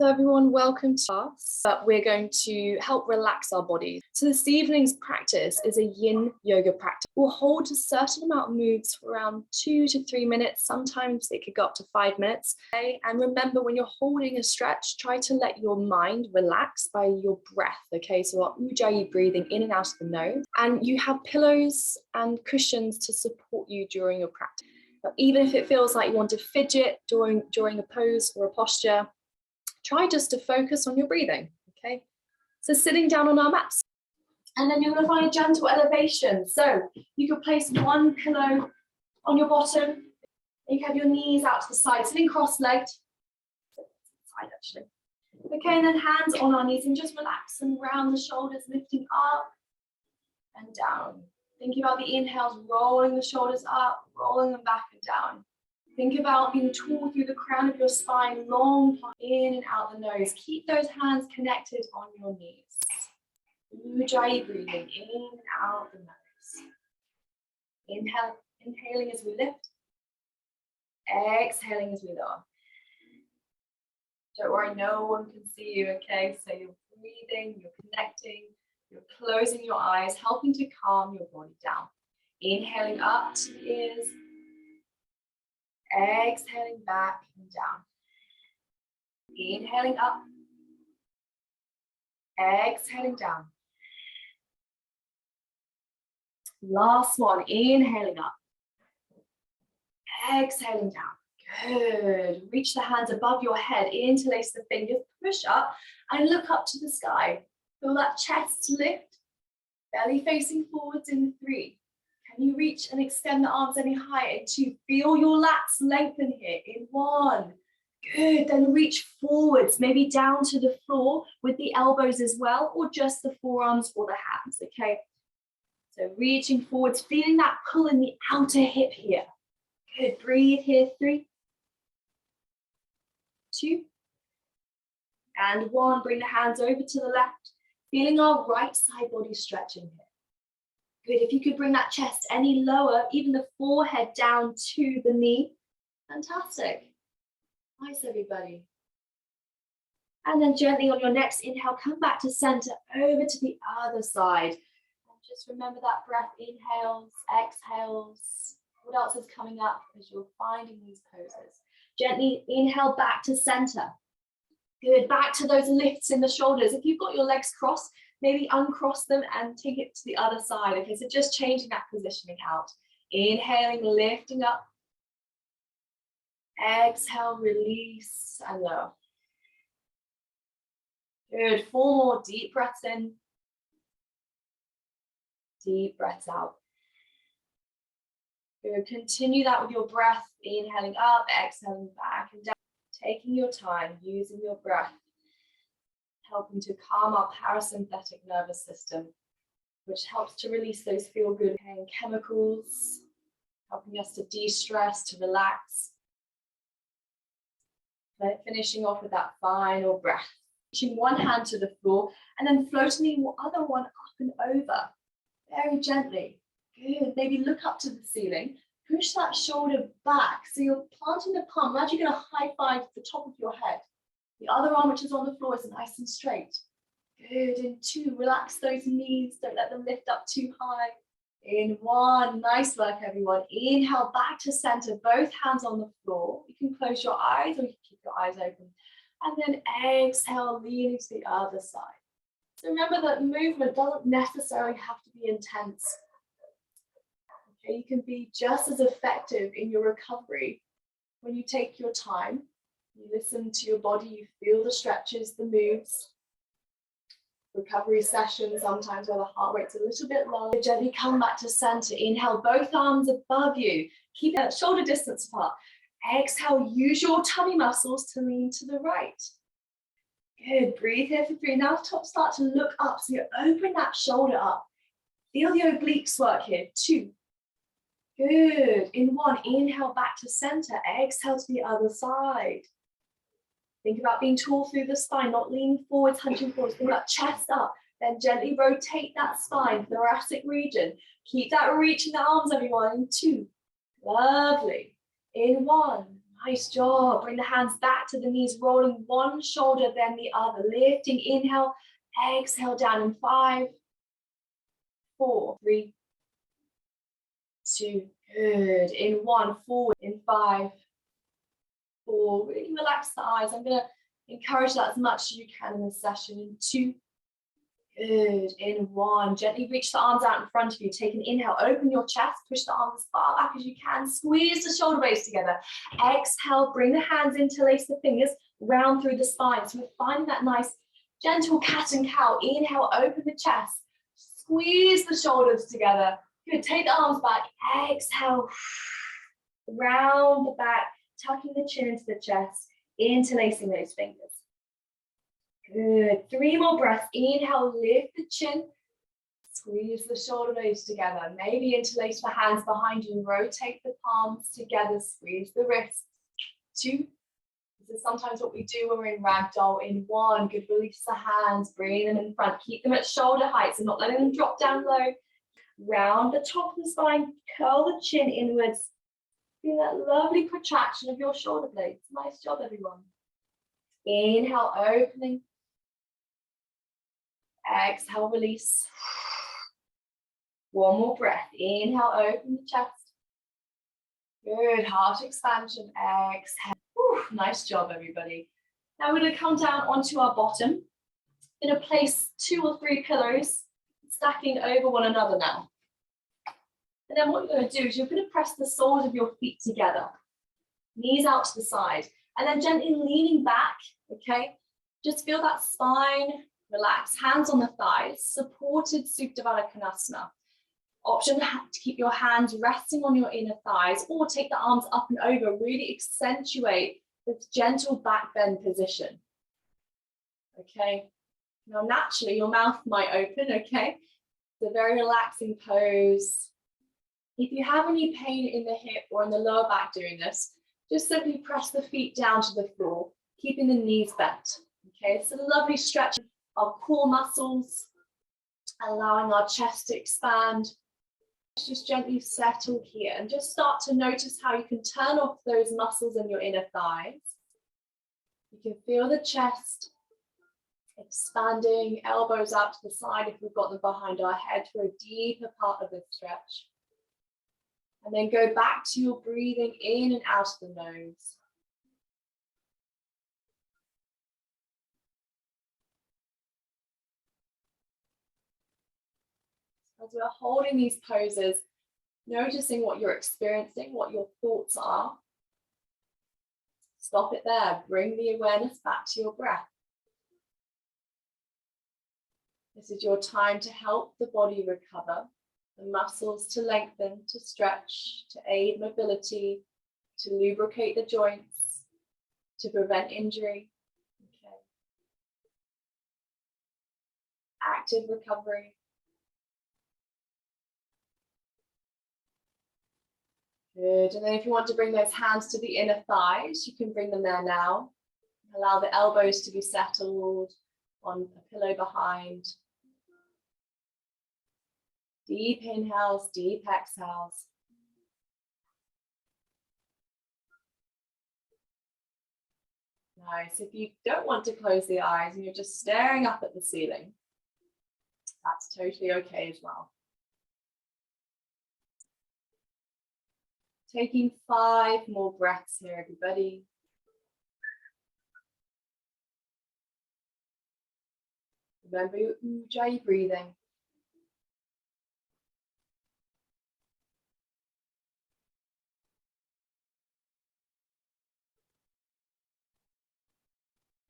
So everyone, welcome to us. We're going to help relax our bodies. So this evening's practice is a yin yoga practice. We'll hold a certain amount of moves for around 2 to 3 minutes. Sometimes it could go up to 5 minutes. Okay? And remember, when you're holding a stretch, try to let your mind relax by your breath. Okay, so our ujjayi breathing in and out of the nose. And you have pillows and cushions to support you during your practice. But even if it feels like you want to fidget during a pose or a posture, try just to focus on your breathing, okay? So sitting down on our mats. And then you're gonna find a gentle elevation. So you could place one pillow on your bottom, and you have your knees out to the side, sitting cross-legged. Side actually. Okay, and then hands on our knees and just relax and round the shoulders, lifting up and down. Thinking about the inhales, rolling the shoulders up, rolling them back and down. Think about being tall through the crown of your spine, long in and out the nose. Keep those hands connected on your knees. Ujjayi breathing in and out the nose. Inhaling as we lift. Exhaling as we lower. Don't worry, no one can see you, okay? So you're breathing, you're connecting, you're closing your eyes, helping to calm your body down. Inhaling up to the ears. Exhaling back and down. Inhaling up. Exhaling down. Last one, inhaling up. Exhaling down. Good. Reach the hands above your head, interlace the fingers, push up and look up to the sky. Feel that chest lift, belly facing forwards in 3. Can you reach and extend the arms any higher in 2? Feel your lats lengthen here in 1. Good, then reach forwards, maybe down to the floor with the elbows as well, or just the forearms or the hands, okay? So reaching forwards, feeling that pull in the outer hip here. Good, breathe here, 3, 2, and 1. Bring the hands over to the left, feeling our right side body stretching here. Good, if you could bring that chest any lower, even the forehead down to the knee. Fantastic. Nice, everybody. And then gently on your next inhale, come back to center, over to the other side. And just remember that breath, inhales, exhales. What else is coming up as you're finding these poses? Gently inhale back to center. Good, back to those lifts in the shoulders. If you've got your legs crossed, maybe uncross them and take it to the other side. Okay, so just changing that positioning out. Inhaling, lifting up. Exhale, release and lower. Good, 4 more deep breaths in. Deep breaths out. Good, continue that with your breath. Inhaling up, exhaling back and down. Taking your time, using your breath, helping to calm our parasympathetic nervous system, which helps to release those feel-good pain chemicals, helping us to de-stress, to relax. Finishing off with that final breath. Reaching one hand to the floor and then floating the other one up and over, very gently. Good, maybe look up to the ceiling. Push that shoulder back. So you're planting the palm. Imagine you're going to high five the top of your head. The other arm, which is on the floor, is nice and straight. Good, in 2, relax those knees. Don't let them lift up too high. In 1, nice work, everyone. Inhale back to center, both hands on the floor. You can close your eyes or you can keep your eyes open. And then exhale, leaning to the other side. So remember that movement doesn't necessarily have to be intense. Okay, you can be just as effective in your recovery when you take your time. You listen to your body, you feel the stretches, the moves. Recovery sessions, sometimes where the heart rate's a little bit low. Gently come back to center. Inhale, both arms above you. Keep it shoulder distance apart. Exhale, use your tummy muscles to lean to the right. Good, breathe here for 3. Now start to look up, so you open that shoulder up. Feel the obliques work here, 2. Good, in 1, inhale back to center. Exhale to the other side. Think about being tall through the spine, not leaning forwards, hunching forwards. Think about chest up, then gently rotate that spine, thoracic region. Keep that reach in the arms, everyone, in 2. Lovely. In 1, Nice job. Bring the hands back to the knees, rolling one shoulder, then the other. Lifting, inhale, exhale down in 5, 4, 3, 2, good. In 1, forward in 5, 4. Really relax the eyes. I'm going to encourage that as much as you can in this session. In 2, good. In 1, gently reach the arms out in front of you. Take an inhale, open your chest, push the arms as far back as you can, squeeze the shoulder blades together. Exhale, bring the hands, interlace the fingers, round through the spine. So we're finding that nice gentle cat and cow. Inhale, open the chest, squeeze the shoulders together. Good, take the arms back. Exhale, round the back, tucking the chin into the chest, interlacing those fingers. Good, 3 more breaths. Inhale, lift the chin, squeeze the shoulder blades together. Maybe interlace the hands behind you, rotate the palms together, squeeze the wrists. 2, this is sometimes what we do when we're in ragdoll. In 1, good, release the hands, bring them in front, keep them at shoulder height, so not letting them drop down low. Round the top of the spine, curl the chin inwards. Feel that lovely protraction of your shoulder blades. Nice job, everyone. Inhale, opening. Exhale, release. 1 more breath. Inhale, open the chest. Good, heart expansion. Exhale. Whew, nice job, everybody. Now we're going to come down onto our bottom. Going to place 2 or 3 pillows stacking over one another now. And then what you're going to do is you're going to press the soles of your feet together. Knees out to the side. And then gently leaning back, okay? Just feel that spine relax. Hands on the thighs, supported Supta Konasana. Option to keep your hands resting on your inner thighs or take the arms up and over. Really accentuate this gentle back bend position. Okay? Now naturally your mouth might open, okay? It's a very relaxing pose. If you have any pain in the hip or in the lower back doing this, just simply press the feet down to the floor, keeping the knees bent. Okay, it's a lovely stretch of our core muscles, allowing our chest to expand. Just gently settle here and just start to notice how you can turn off those muscles in your inner thighs. You can feel the chest expanding, elbows out to the side if we've got them behind our head for a deeper part of this stretch. And then go back to your breathing in and out of the nose. As we're holding these poses, noticing what you're experiencing, what your thoughts are. Stop it there. Bring the awareness back to your breath. This is your time to help the body recover. The muscles to lengthen, to stretch, to aid mobility, to lubricate the joints, to prevent injury. Okay. Active recovery. Good, and then if you want to bring those hands to the inner thighs, you can bring them there now. Allow the elbows to be settled on a pillow behind. Deep inhales, deep exhales. Nice. If you don't want to close the eyes and you're just staring up at the ceiling, that's totally okay as well. Taking 5 more breaths here, everybody. Remember your Ujjayi breathing.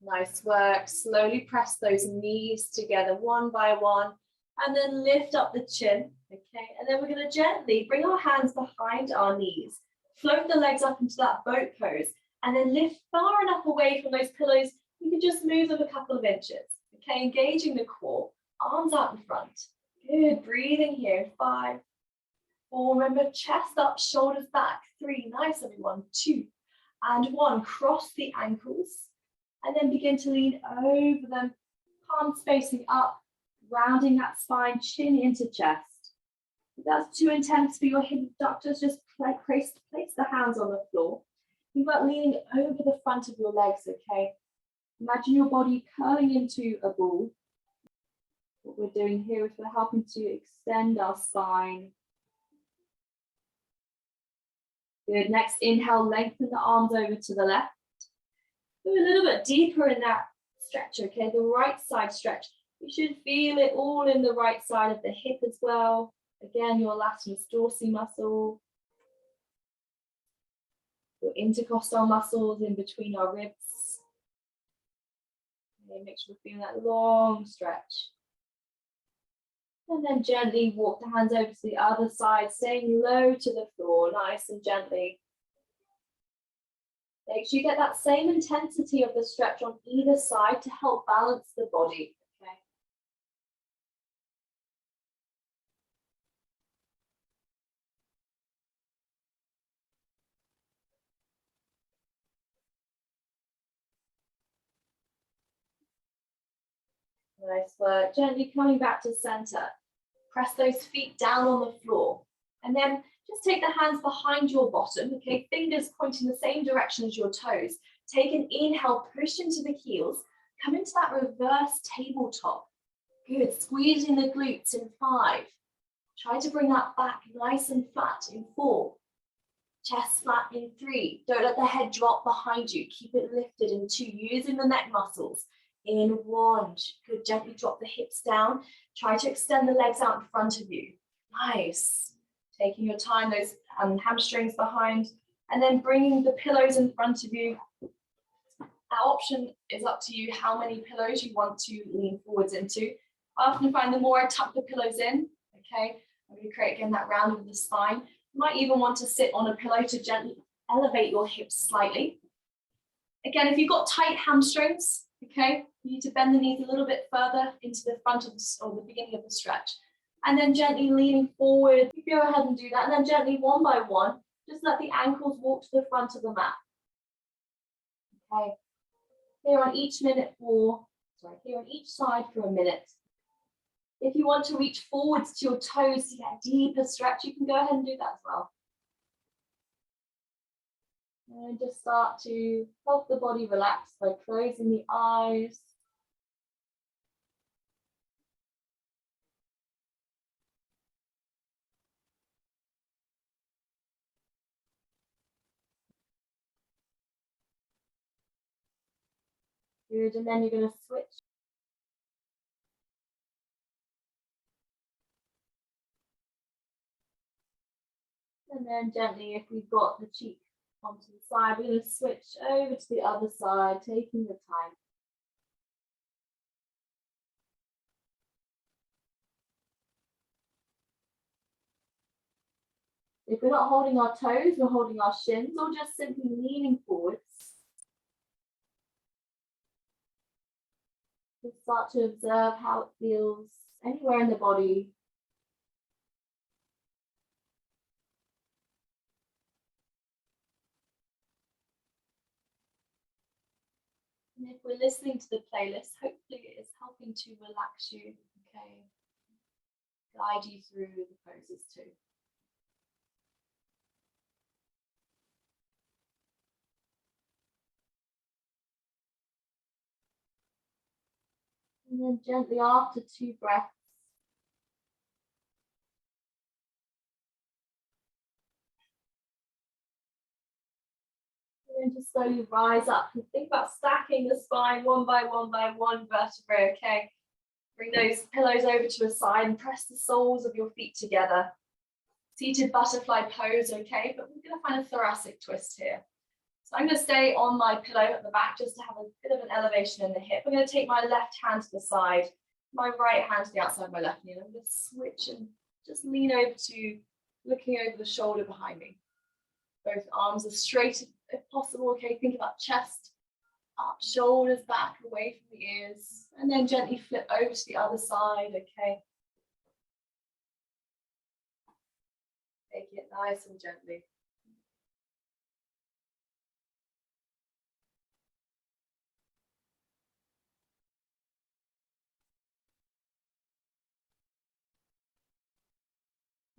Nice work. Slowly press those knees together one by one and then lift up the chin. Okay, and then we're going to gently bring our hands behind our knees, float the legs up into that boat pose, and then lift far enough away from those pillows. You can just move them a couple of inches. Okay, engaging the core, arms out in front. Good, breathing here. 5, 4, remember, chest up, shoulders back. 3, nice everyone. 2, and 1, cross the ankles. And then begin to lean over them, palms facing up, rounding that spine, chin into chest. If that's too intense for your hip abductors, just place the hands on the floor. Invite about leaning over the front of your legs, okay? Imagine your body curling into a ball. What we're doing here is we're helping to extend our spine. Good. Next, inhale, lengthen the arms over to the left. Go a little bit deeper in that stretch, okay? The right side stretch. You should feel it all in the right side of the hip as well. Again, your latissimus dorsi muscle. Your intercostal muscles in between our ribs. Okay, make sure we're feeling that long stretch. And then gently walk the hands over to the other side, staying low to the floor, nice and gently. Make sure you get that same intensity of the stretch on either side to help balance the body. Okay. Nice work. Gently coming back to center. Press those feet down on the floor. And then just take the hands behind your bottom, okay? Fingers pointing the same direction as your toes. Take an inhale, push into the heels. Come into that reverse tabletop. Good. Squeezing the glutes in 5. Try to bring that back nice and flat in 4. Chest flat in 3. Don't let the head drop behind you. Keep it lifted in 2, using the neck muscles. In 1. Good. Gently drop the hips down. Try to extend the legs out in front of you. Nice. Taking your time, those hamstrings behind, and then bringing the pillows in front of you. That option is up to you how many pillows you want to lean forwards into. I often find the more I tuck the pillows in, okay, I'm going to create again that round of the spine. You might even want to sit on a pillow to gently elevate your hips slightly. Again, if you've got tight hamstrings, okay, you need to bend the knees a little bit further into the front of the, or the beginning of the stretch. And then gently leaning forward, you go ahead and do that. And then gently, one by one, just let the ankles walk to the front of the mat. Okay. Here on each side for a minute. If you want to reach forwards to your toes to get a deeper stretch, you can go ahead and do that as well. And just start to help the body relax by closing the eyes. Good, and then you're going to switch. And then gently, if we've got the cheek onto the side, we're going to switch over to the other side, taking the time. If we're not holding our toes, we're holding our shins, or just simply leaning forwards. Just start to observe how it feels anywhere in the body. And if we're listening to the playlist, hopefully it is helping to relax you, okay? Guide you through the poses too. And then gently after 2 breaths, we're going to slowly rise up and think about stacking the spine one by one vertebrae, okay? Bring those pillows over to a side and press the soles of your feet together. Seated butterfly pose, okay? But we're going to find a thoracic twist here. So I'm going to stay on my pillow at the back just to have a bit of an elevation in the hip. I'm going to take my left hand to the side, my right hand to the outside of my left knee. And I'm going to switch and just lean over to looking over the shoulder behind me. Both arms as straight if possible, okay? Think about chest up, shoulders back, away from the ears. And then gently flip over to the other side, okay? Take it nice and gently.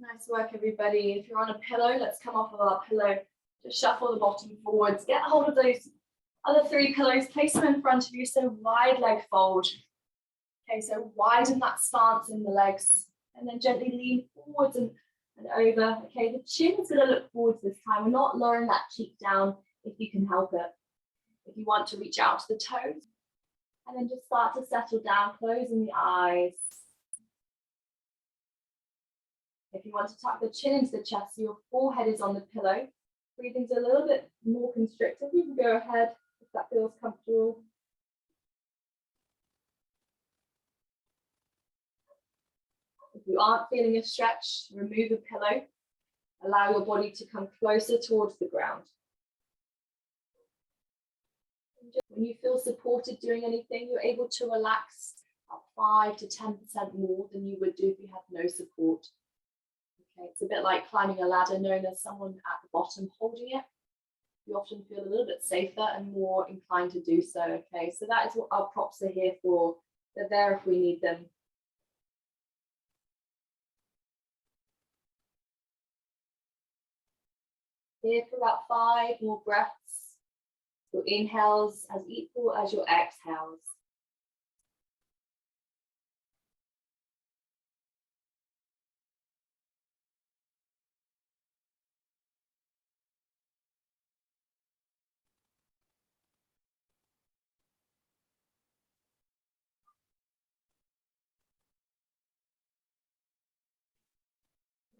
Nice work, everybody. If you're on a pillow, let's come off of our pillow Just shuffle the bottom forwards. Get hold of those other 3 pillows. Place them in front of you. So wide leg fold. Okay, so widen that stance in the legs. And then gently lean forwards and over. Okay, the chin is going to look forwards this time. We're not lowering that cheek down if you can help it. If you want to reach out to the toes. And then just start to settle down, closing the eyes. If you want to tuck the chin into the chest so your forehead is on the pillow, breathing's a little bit more constricted, you can go ahead if that feels comfortable. If you aren't feeling a stretch, remove the pillow. Allow your body to come closer towards the ground. When you feel supported doing anything, you're able to relax about 5 to 10% more than you would do if you had no support. Okay, it's a bit like climbing a ladder, knowing there's someone at the bottom holding it. You often feel a little bit safer and more inclined to do so. Okay, so that is what our props are here for. They're there if we need them. Here for about 5 more breaths. Your inhales as equal as your exhales.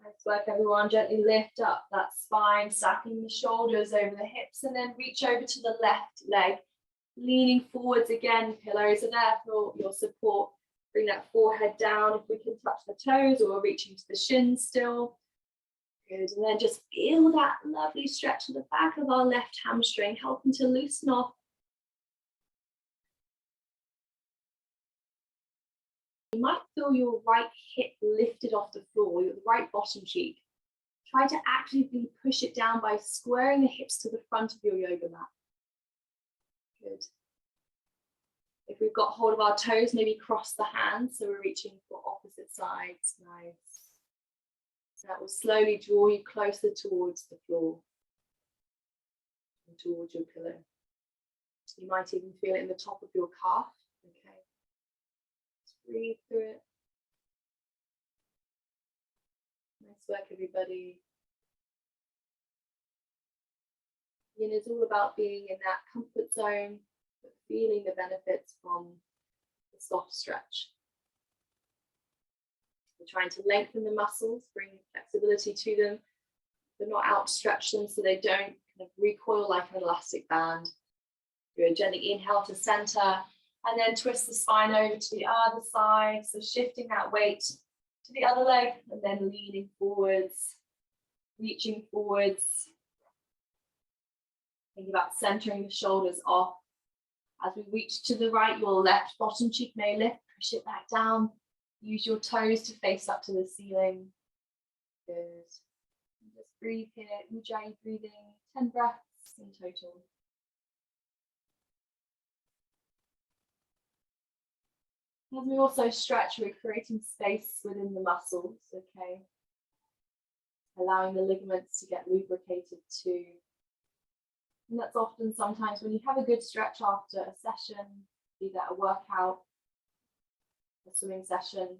Nice work, everyone. Gently lift up that spine, stacking the shoulders over the hips, and then reach over to the left leg, leaning forwards again. Pillows are there for your support. Bring that forehead down if we can touch the toes, or reaching to the shins still. Good, and then just feel that lovely stretch to the back of our left hamstring, helping to loosen off. You might feel your right hip lifted off the floor, your right bottom cheek. Try to actively push it down by squaring the hips to the front of your yoga mat. Good. If we've got hold of our toes, maybe cross the hands, so we're reaching for opposite sides. Nice. So that will slowly draw you closer towards the floor and towards your pillow. You might even feel it in the top of your calf. Okay. Just breathe through it. Nice work, everybody. Yin is all about being in that comfort zone, but feeling the benefits from the soft stretch. We're trying to lengthen the muscles, bring flexibility to them, but not outstretch them so they don't kind of recoil like an elastic band. Good. Gently inhale to center, and then twist the spine over to the other side. So shifting that weight to the other leg, and then leaning forwards, reaching forwards. Think about centering the shoulders off. As we reach to the right, your left bottom cheek may lift, push it back down. Use your toes to face up to the ceiling. Good. And just breathe here, Ujjayi breathing, 10 breaths in total. As we also stretch, we're creating space within the muscles, okay? Allowing the ligaments to get lubricated too. And that's often sometimes when you have a good stretch after a session, be that a workout, a swimming session.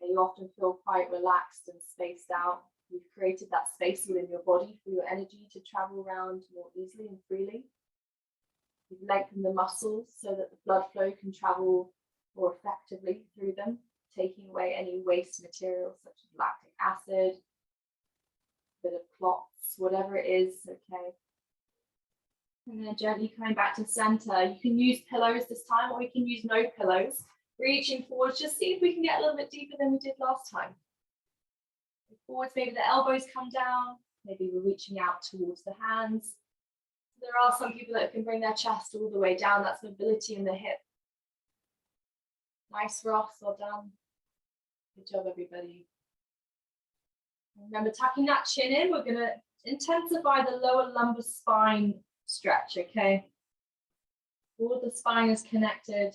Okay, you often feel quite relaxed and spaced out. You've created that space within your body for your energy to travel around more easily and freely. You've lengthened the muscles so that the blood flow can travel more effectively through them, taking away any waste material such as lactic acid, a bit of clots, whatever it is, okay. And then gently coming back to center. You can use pillows this time, or you can use no pillows. Reaching forwards, just see if we can get a little bit deeper than we did last time. Forwards, maybe the elbows come down, maybe we're reaching out towards the hands. There are some people that can bring their chest all the way down. That's mobility in the hip. Nice, Ross, well done. Good job, everybody. Remember, tucking that chin in, we're gonna intensify the lower lumbar spine stretch, okay? All of the spine is connected,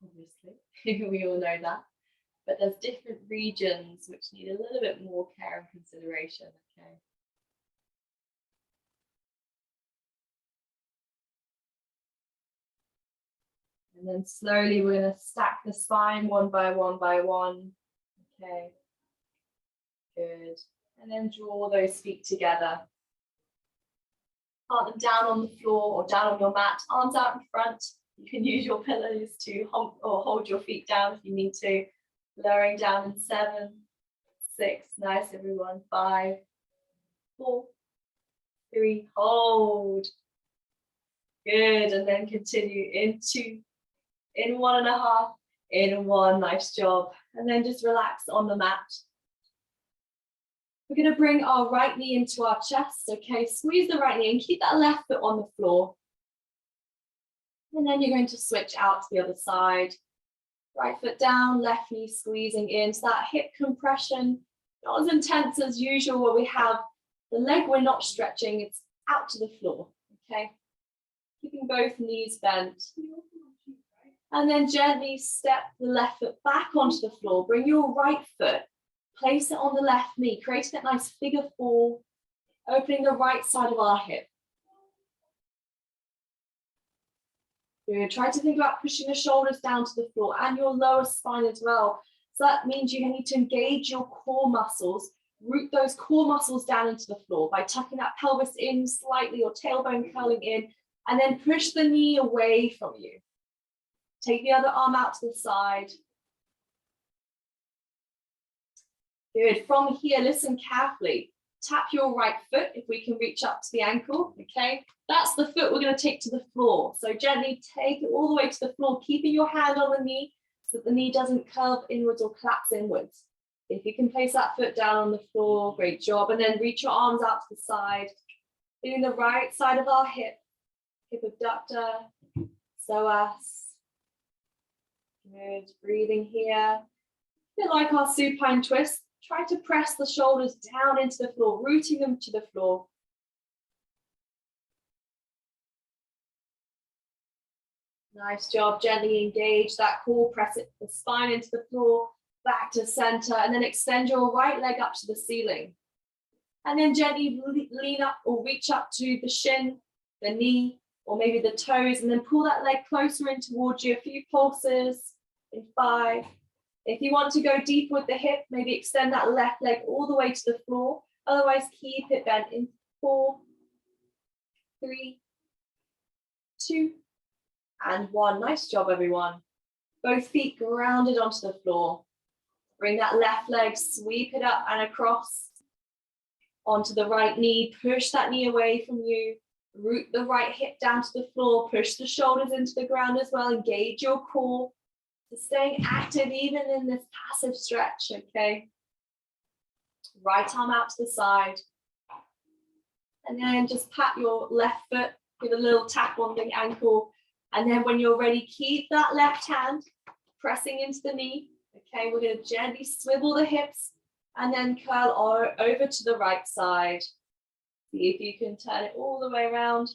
obviously, we all know that. but there's different regions which need a little bit more care and consideration, okay? And then slowly we're going to stack the spine one by one by one, okay? Good. And then draw those feet together. Plant them down on the floor or down on your mat, arms out in front. You can use your pillows to hold your feet down if you need to. Lowering down in 7, 6, nice everyone, 5, 4, 3, hold. Good, and then continue in 2, in 1.5, in 1, nice job. And then just relax on the mat. We're going to bring our right knee into our chest, okay? Squeeze the right knee and keep that left foot on the floor. And then you're going to switch out to the other side. Right foot down, left knee squeezing in. So that hip compression, not as intense as usual where we have the leg we're not stretching, it's out to the floor, okay? Keeping both knees bent. And then gently step the left foot back onto the floor. Bring your right foot, place it on the left knee, creating that nice figure 4, opening the right side of our hip. Good. Try to think about pushing the shoulders down to the floor and your lower spine as well. So that means you need to engage your core muscles, root those core muscles down into the floor by tucking that pelvis in slightly or tailbone curling in, and then push the knee away from you. Take the other arm out to the side. Good. From here, listen carefully. Tap your right foot if we can reach up to the ankle, okay? That's the foot we're going to take to the floor. So gently take it all the way to the floor, keeping your hand on the knee so that the knee doesn't curve inwards or collapse inwards. If you can place that foot down on the floor, great job. And then reach your arms out to the side, feeling the right side of our hip abductor, psoas. Good, breathing here. A bit like our supine twist. Try to press the shoulders down into the floor, rooting them to the floor. Nice job. Gently engage that core, press it, the spine into the floor, back to center, and then extend your right leg up to the ceiling. And then gently lean up or reach up to the shin, the knee, or maybe the toes, and then pull that leg closer in towards you. A few pulses in 5. If you want to go deep with the hip, maybe extend that left leg all the way to the floor. Otherwise, keep it bent in 4, 3, 2, and 1. Nice job, everyone. Both feet grounded onto the floor. Bring that left leg, sweep it up and across onto the right knee. Push that knee away from you. Root the right hip down to the floor. Push the shoulders into the ground as well. Engage your core. Staying active even in this passive stretch, okay? Right arm out to the side. And then just pat your left foot, give a little tap on the ankle. And then when you're ready, keep that left hand pressing into the knee. Okay, we're going to gently swivel the hips and then curl over to the right side. See if you can turn it all the way around.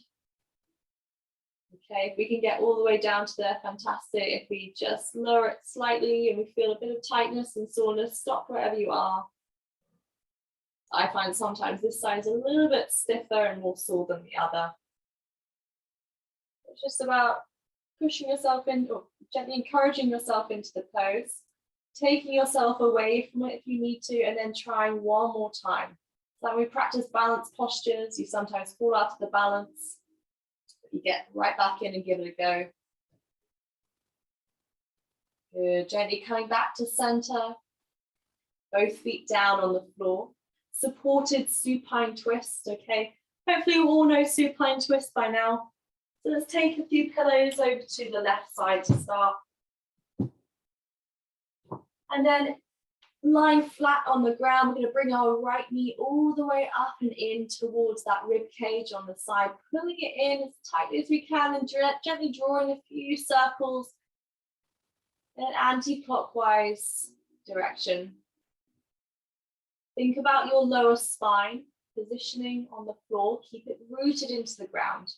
Okay, if we can get all the way down to there, fantastic. If we just lower it slightly and we feel a bit of tightness and soreness, stop wherever you are. I find sometimes this side is a little bit stiffer and more sore than the other. It's just about pushing yourself in, or gently encouraging yourself into the pose, taking yourself away from it if you need to, and then trying one more time. So when we practice balance postures, you sometimes fall out of the balance. You get right back in and give it a go. Good. Gently coming back to center. Both feet down on the floor. Supported supine twist, okay? Hopefully you all know supine twist by now. So let's take a few pillows over to the left side to start. And then lying flat on the ground, we're going to bring our right knee all the way up and in towards that rib cage on the side, pulling it in as tightly as we can and gently drawing a few circles in an anti-clockwise direction. Think about your lower spine, positioning on the floor, keep it rooted into the ground.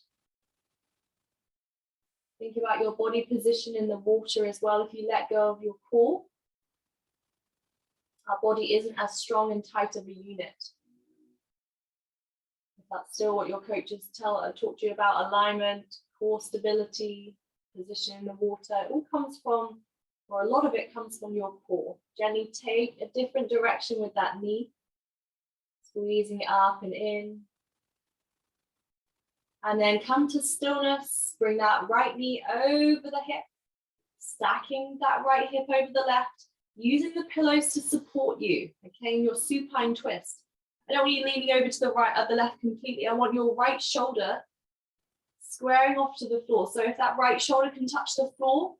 Think about your body position in the water as well if you let go of your core. Our body isn't as strong and tight of a unit. If that's still what your coaches talk to you about, alignment, core stability, position in the water, it all comes from, or a lot of it comes from your core. Gently take a different direction with that knee, squeezing it up and in. And then come to stillness, bring that right knee over the hip, stacking that right hip over the left, using the pillows to support you, okay, in your supine twist. I don't want you leaning over to the right or the left completely. I want your right shoulder squaring off to the floor. So if that right shoulder can touch the floor,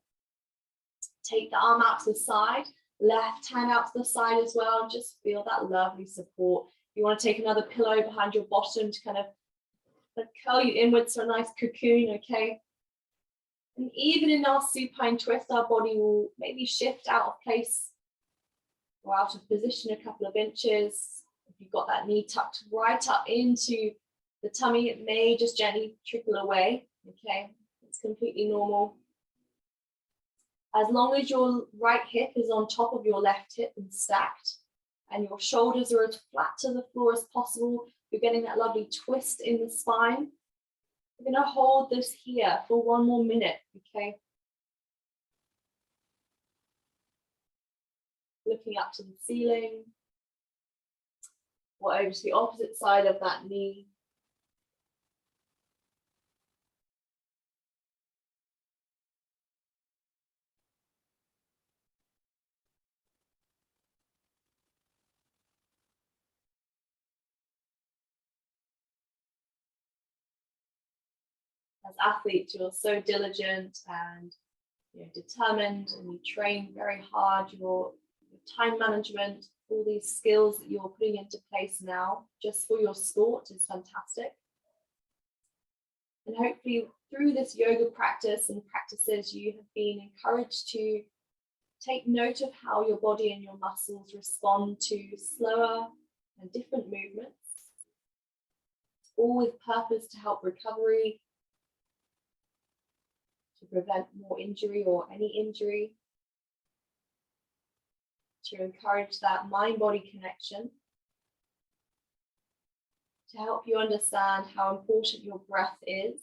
take the arm out to the side, left hand out to the side as well, and just feel that lovely support. You want to take another pillow behind your bottom to kind of curl you inwards for a nice cocoon, okay? And even in our supine twist, our body will maybe shift out of place or out of position a couple of inches. If you've got that knee tucked right up into the tummy, it may just gently trickle away, okay? It's completely normal. As long as your right hip is on top of your left hip and stacked, and your shoulders are as flat to the floor as possible, you're getting that lovely twist in the spine. We're going to hold this here for 1 more minute, okay? Looking up to the ceiling, or over to the opposite side of that knee. As athletes, you're so diligent and determined, and you train very hard. Your time management, all these skills that you're putting into place now just for your sport is fantastic. And hopefully through this yoga practice and practices, you have been encouraged to take note of how your body and your muscles respond to slower and different movements, all with purpose to help recovery, to prevent more injury or any injury, to encourage that mind-body connection, to help you understand how important your breath is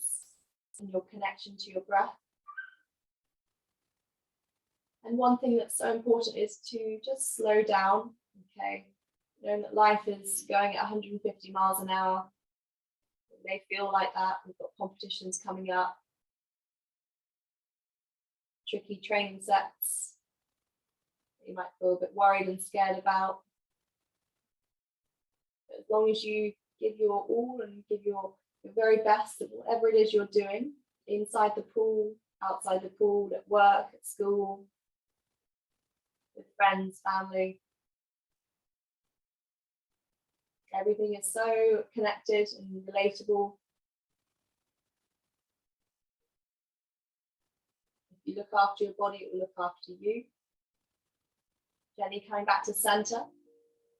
and your connection to your breath. And one thing that's so important is to just slow down, okay? Knowing that life is going at 150 miles an hour. It may feel like that. We've got competitions coming up, tricky training sets that you might feel a bit worried and scared about. But as long as you give your all and give your very best at whatever it is you're doing, inside the pool, outside the pool, at work, at school, with friends, family, everything is so connected and relatable. If you look after your body, it will look after you. Gently coming back to center.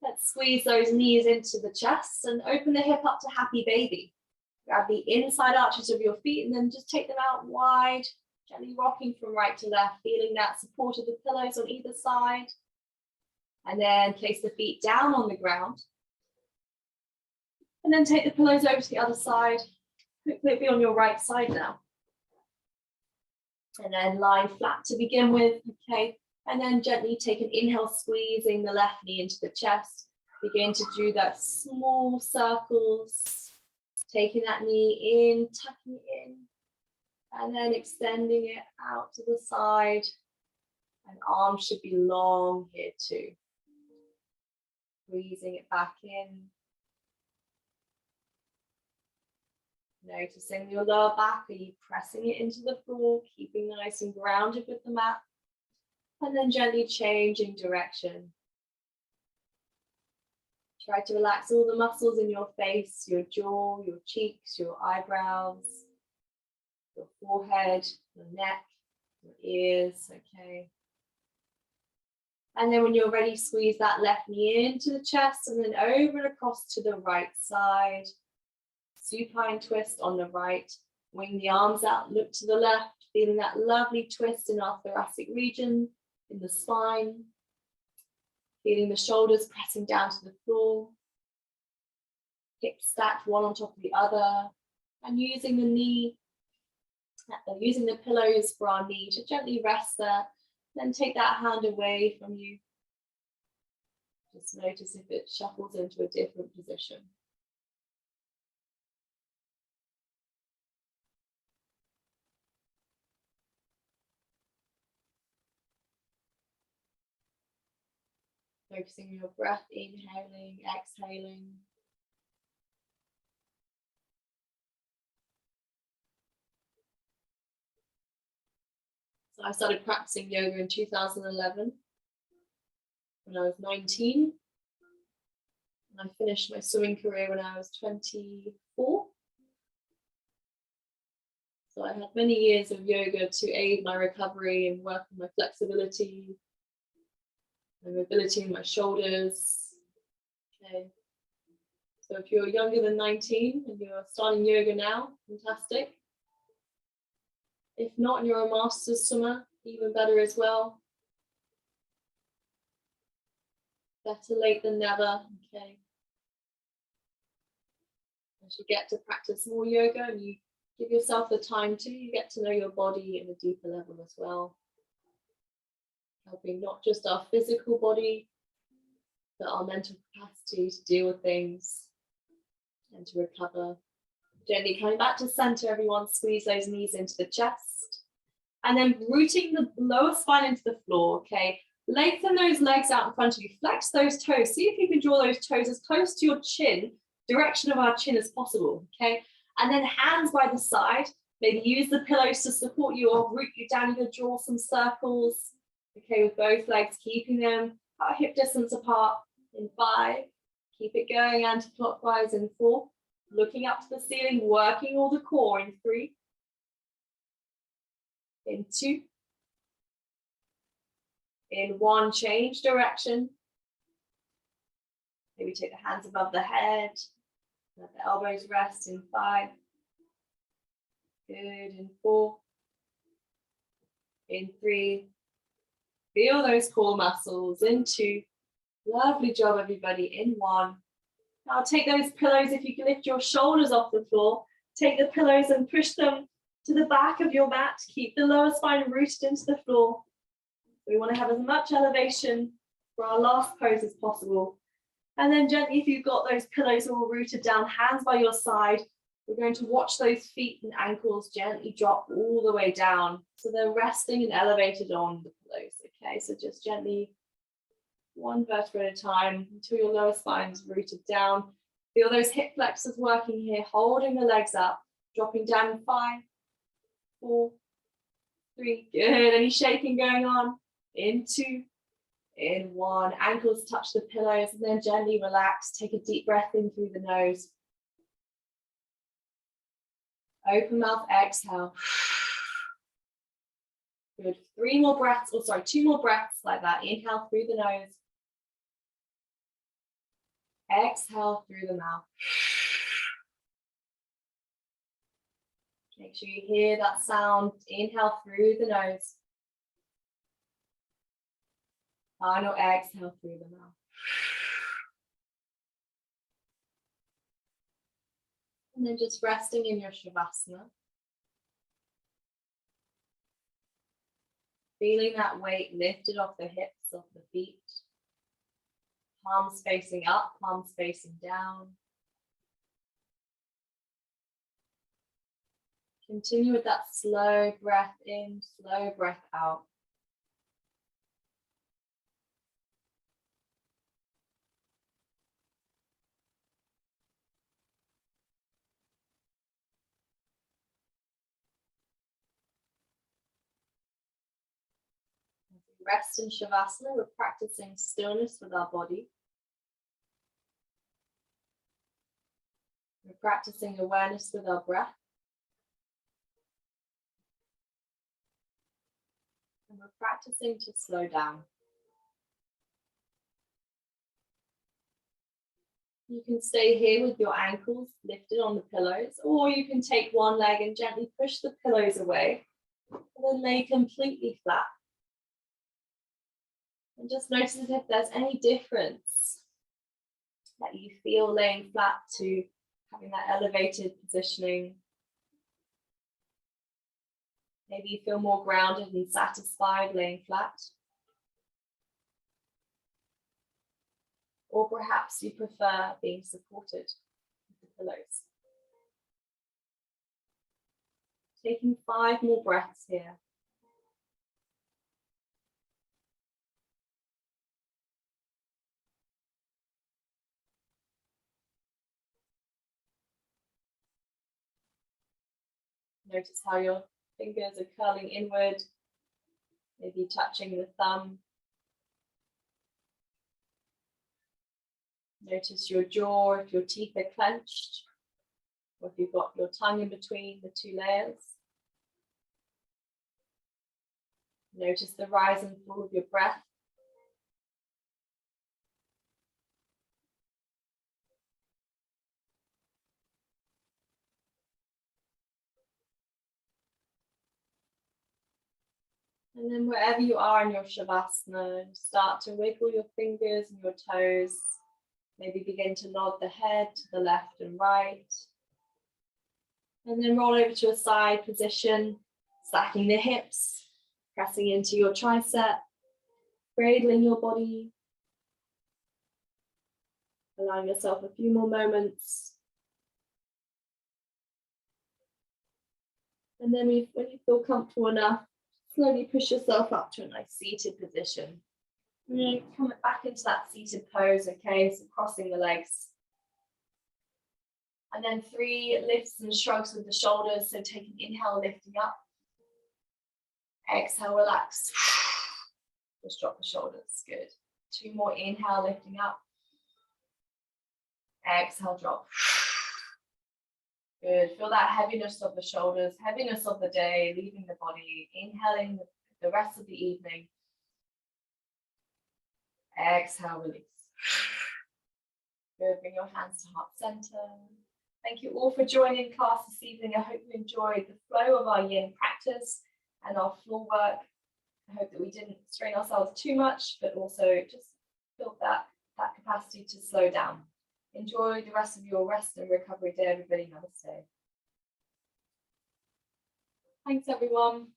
Let's squeeze those knees into the chest and open the hip up to happy baby. Grab the inside arches of your feet and then just take them out wide, gently rocking from right to left, feeling that support of the pillows on either side. And then place the feet down on the ground. And then take the pillows over to the other side. Hopefully it'll be on your right side now. And then lie flat to begin with, okay? And then gently take an inhale, squeezing the left knee into the chest. Begin to do that small circles, taking that knee in, tucking it in, and then extending it out to the side. And arms should be long here too. Squeezing it back in. Noticing your lower back, are you pressing it into the floor, keeping nice and grounded with the mat? And then gently changing direction. Try to relax all the muscles in your face, your jaw, your cheeks, your eyebrows, your forehead, your neck, your ears, okay. And then when you're ready, squeeze that left knee into the chest and then over and across to the right side. Supine twist on the right. Wing the arms out, look to the left, feeling that lovely twist in our thoracic region, in the spine. Feeling the shoulders pressing down to the floor. Hips stacked one on top of the other. And using the pillows for our knee to gently rest there. Then take that hand away from you. Just notice if it shuffles into a different position. Focusing on your breath, inhaling, exhaling. So I started practicing yoga in 2011 when I was 19. And I finished my swimming career when I was 24. So I had many years of yoga to aid my recovery and work on my flexibility, my mobility in my shoulders. Okay. So if you're younger than 19 and you're starting yoga now, fantastic. If not, and you're a master's swimmer, even better as well. Better late than never, okay. As you get to practice more yoga and you give yourself the time to, you get to know your body at a deeper level as well. Helping not just our physical body, but our mental capacity to deal with things and to recover. Gently coming back to center, everyone, squeeze those knees into the chest. And then rooting the lower spine into the floor, okay? Lengthen those legs out in front of you, flex those toes. See if you can draw those toes as close to your chin, direction of our chin as possible, okay? And then hands by the side, maybe use the pillows to support you or root you down. You can draw some circles, okay, with both legs, keeping them about hip distance apart in 5. Keep it going anti-clockwise in 4. Looking up to the ceiling, working all the core in 3. In 2. In 1, change direction. Maybe take the hands above the head. Let the elbows rest in 5. Good, in 4. In 3. Feel those core muscles in 2. Lovely job, everybody, in 1. Now take those pillows, if you can lift your shoulders off the floor, take the pillows and push them to the back of your mat. Keep the lower spine rooted into the floor. We want to have as much elevation for our last pose as possible. And then gently, if you've got those pillows all rooted down, hands by your side, we're going to watch those feet and ankles gently drop all the way down. So they're resting and elevated on the pillows, okay? So just gently, 1 vertebra at a time until your lower spine is rooted down. Feel those hip flexors working here, holding the legs up, dropping down in 5, 4, 3, good. Any shaking going on? In 2, in 1. Ankles touch the pillows and then gently relax. Take a deep breath in through the nose. Open mouth, exhale. Good. 2 more breaths like that. Inhale through the nose. Exhale through the mouth. Make sure you hear that sound. Inhale through the nose. Final exhale through the mouth. And then just resting in your Shavasana. Feeling that weight lifted off the hips, off the feet. Palms facing up, palms facing down. Continue with that slow breath in, slow breath out. Rest in Shavasana, we're practicing stillness with our body. We're practicing awareness with our breath. And we're practicing to slow down. You can stay here with your ankles lifted on the pillows, or you can take one leg and gently push the pillows away, and then lay completely flat. And just notice if there's any difference that you feel laying flat to having that elevated positioning. Maybe you feel more grounded and satisfied laying flat. Or perhaps you prefer being supported with the pillows. Taking 5 more breaths here. Notice how your fingers are curling inward, maybe touching the thumb. Notice your jaw, if your teeth are clenched, or if you've got your tongue in between the 2 layers. Notice the rise and fall of your breath. And then wherever you are in your Shavasana, start to wiggle your fingers and your toes. Maybe begin to nod the head to the left and right. And then roll over to a side position, stacking the hips, pressing into your tricep, cradling your body. Allowing yourself a few more moments. And then when you feel comfortable enough, slowly push yourself up to a nice seated position. And then come back into that seated pose, okay? So crossing the legs. And then 3 lifts and shrugs with the shoulders. So taking inhale, lifting up. Exhale, relax. Just drop the shoulders, good. 2 more, inhale, lifting up. Exhale, drop. Good, feel that heaviness of the shoulders, heaviness of the day, leaving the body, inhaling the rest of the evening. Exhale, release. Good, bring your hands to heart center. Thank you all for joining class this evening. I hope you enjoyed the flow of our yin practice and our floor work. I hope that we didn't strain ourselves too much, but also just built that capacity to slow down. Enjoy the rest of your rest and recovery day, everybody. Namaste. Thanks, everyone.